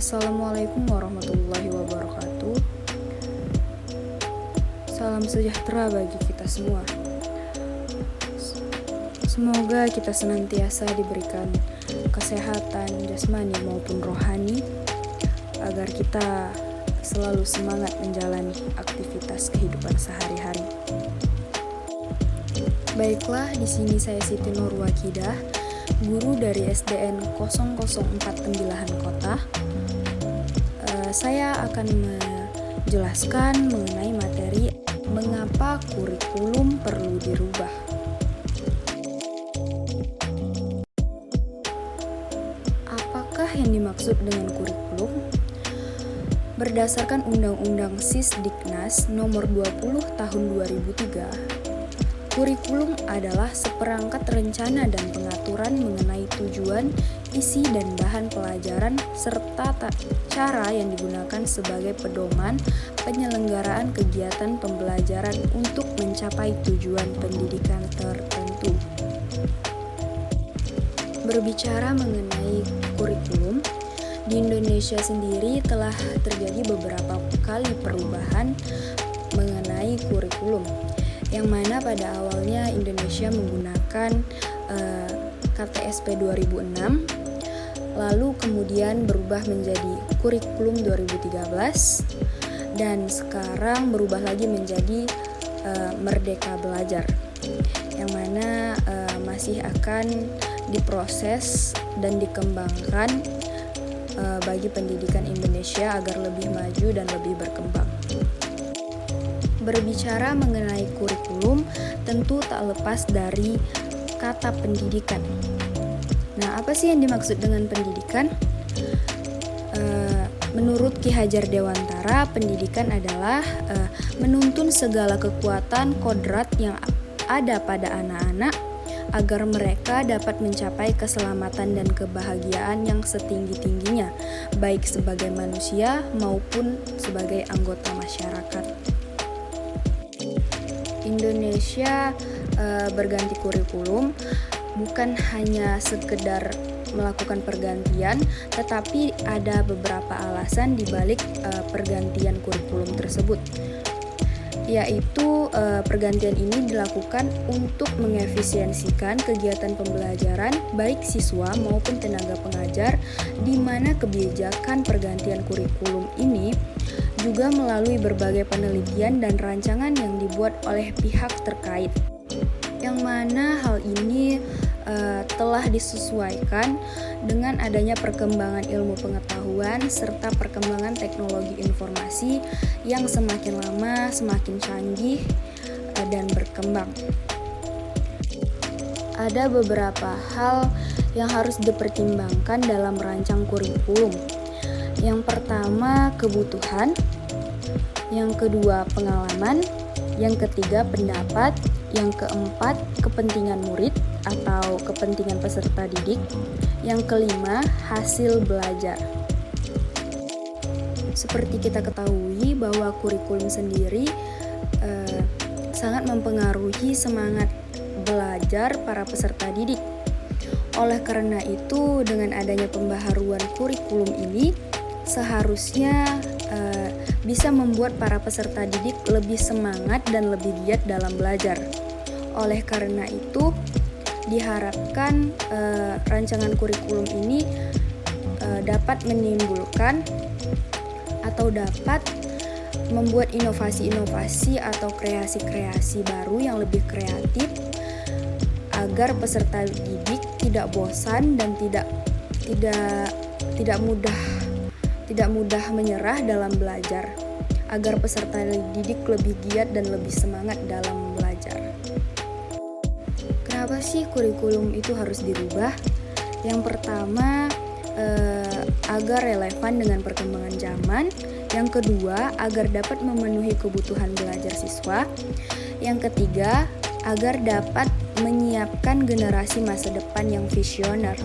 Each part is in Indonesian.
Assalamualaikum warahmatullahi wabarakatuh. Salam sejahtera bagi kita semua. Semoga kita senantiasa diberikan kesehatan jasmani maupun rohani agar kita selalu semangat menjalani aktivitas kehidupan sehari-hari. Baiklah, di sini saya Siti Nurwakidah, guru dari SDN 004 Tembilahan Kota. Saya akan menjelaskan mengenai materi mengapa kurikulum perlu dirubah. Apakah yang dimaksud dengan kurikulum? Berdasarkan Undang-Undang Sisdiknas Nomor 20 Tahun 2003, kurikulum adalah seperangkat rencana dan pengaturan mengenai tujuan, isi dan bahan pelajaran serta cara yang digunakan sebagai pedoman penyelenggaraan kegiatan pembelajaran untuk mencapai tujuan pendidikan tertentu. Berbicara mengenai kurikulum, di Indonesia sendiri telah terjadi beberapa kali perubahan mengenai kurikulum, yang mana pada awalnya Indonesia menggunakan KTSP 2006, lalu kemudian berubah menjadi kurikulum 2013, dan sekarang berubah lagi menjadi Merdeka Belajar, yang mana masih akan diproses dan dikembangkan bagi pendidikan Indonesia agar lebih maju dan lebih berkembang. Berbicara mengenai kurikulum, tentu tak lepas dari kata pendidikan. Nah, apa sih yang dimaksud dengan pendidikan? Menurut Ki Hajar Dewantara, pendidikan adalah menuntun segala kekuatan kodrat yang ada pada anak-anak agar mereka dapat mencapai keselamatan dan kebahagiaan yang setinggi-tingginya, baik sebagai manusia maupun sebagai anggota masyarakat. Indonesia berganti kurikulum bukan hanya sekedar melakukan pergantian, tetapi ada beberapa alasan di balik pergantian kurikulum tersebut, yaitu pergantian ini dilakukan untuk mengefisiensikan kegiatan pembelajaran baik siswa maupun tenaga pengajar, di mana kebijakan pergantian kurikulum ini juga melalui berbagai penelitian dan rancangan yang dibuat oleh pihak terkait, yang mana hal ini telah disesuaikan dengan adanya perkembangan ilmu pengetahuan serta perkembangan teknologi informasi yang semakin lama semakin canggih dan berkembang. Ada beberapa hal yang harus dipertimbangkan dalam merancang kurikulum. Yang pertama, kebutuhan. Yang kedua, pengalaman. Yang ketiga, pendapat. Yang keempat, kepentingan murid atau kepentingan peserta didik. Yang kelima, hasil belajar. Seperti kita ketahui bahwa kurikulum sendiri sangat mempengaruhi semangat belajar para peserta didik. Oleh karena itu, dengan adanya pembaharuan kurikulum ini, seharusnya bisa membuat para peserta didik lebih semangat dan lebih giat dalam belajar. Oleh karena itu, diharapkan rancangan kurikulum ini dapat menimbulkan atau dapat membuat inovasi-inovasi atau kreasi-kreasi baru yang lebih kreatif agar peserta didik tidak bosan dan tidak mudah menyerah dalam belajar, agar peserta didik lebih giat dan lebih semangat dalam belajar. Kenapa sih kurikulum itu harus dirubah? Yang pertama, agar relevan dengan perkembangan zaman. Yang kedua, agar dapat memenuhi kebutuhan belajar siswa. Yang ketiga, agar dapat menyiapkan generasi masa depan yang visioner.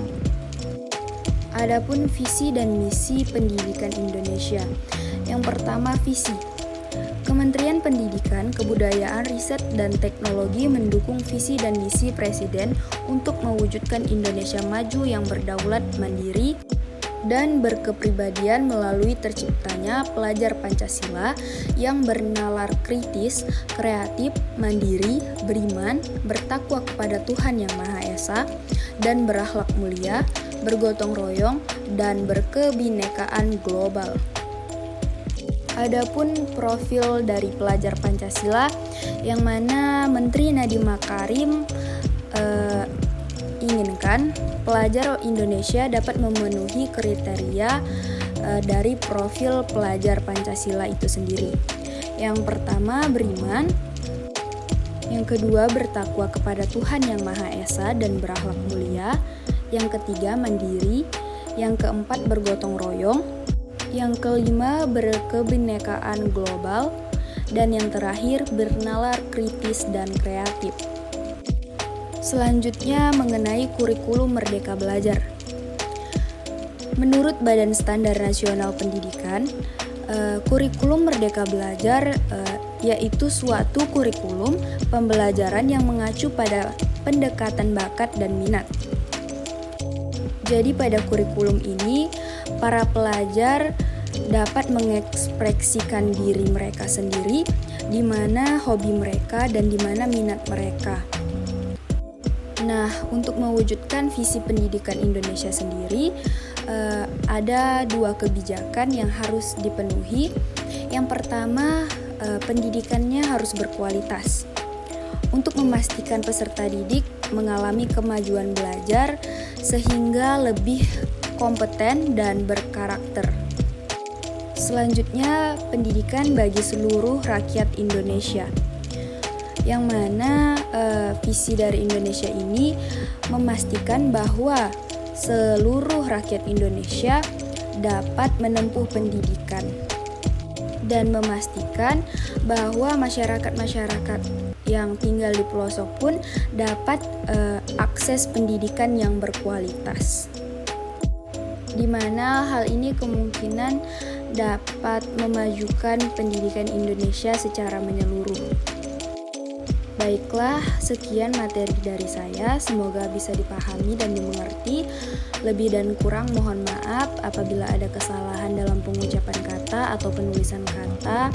Adapun visi dan misi pendidikan Indonesia. Yang pertama, visi. Kementerian Pendidikan, Kebudayaan, Riset, dan Teknologi mendukung visi dan misi Presiden untuk mewujudkan Indonesia maju yang berdaulat, mandiri, dan berkepribadian melalui terciptanya pelajar Pancasila yang bernalar kritis, kreatif, mandiri, beriman, bertakwa kepada Tuhan Yang Maha Esa, dan berakhlak mulia, bergotong royong, dan berkebinekaan global. Adapun profil dari pelajar Pancasila yang mana Menteri Nadiem Makarim inginkan pelajar Indonesia dapat memenuhi kriteria dari profil pelajar Pancasila itu sendiri. Yang pertama beriman, yang kedua bertakwa kepada Tuhan Yang Maha Esa dan berakhlak mulia, yang ketiga mandiri, yang keempat bergotong royong, yang kelima berkebinekaan global, dan yang terakhir bernalar kritis dan kreatif. Selanjutnya mengenai kurikulum Merdeka Belajar. Menurut Badan Standar Nasional Pendidikan, kurikulum Merdeka Belajar yaitu suatu kurikulum pembelajaran yang mengacu pada pendekatan bakat dan minat. Jadi pada kurikulum ini, para pelajar dapat mengekspresikan diri mereka sendiri, di mana hobi mereka dan di mana minat mereka. Nah, untuk mewujudkan visi pendidikan Indonesia sendiri, ada dua kebijakan yang harus dipenuhi. Yang pertama, pendidikannya harus berkualitas. Untuk memastikan peserta didik mengalami kemajuan belajar sehingga lebih kompeten dan berkarakter. Selanjutnya, pendidikan bagi seluruh rakyat Indonesia. Yang mana visi dari Indonesia ini memastikan bahwa seluruh rakyat Indonesia dapat menempuh pendidikan dan memastikan bahwa masyarakat-masyarakat yang tinggal di pelosok pun dapat akses pendidikan yang berkualitas, di mana hal ini kemungkinan dapat memajukan pendidikan Indonesia secara menyeluruh. Baiklah, sekian materi dari saya. Semoga bisa dipahami dan dimengerti. Lebih dan kurang mohon maaf apabila ada kesalahan dalam pengucapan kata atau penulisan kata.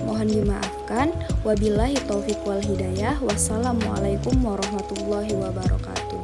Mohon dimaafkan. Wabillahi taufiq wal hidayah. Wassalamualaikum warahmatullahi wabarakatuh.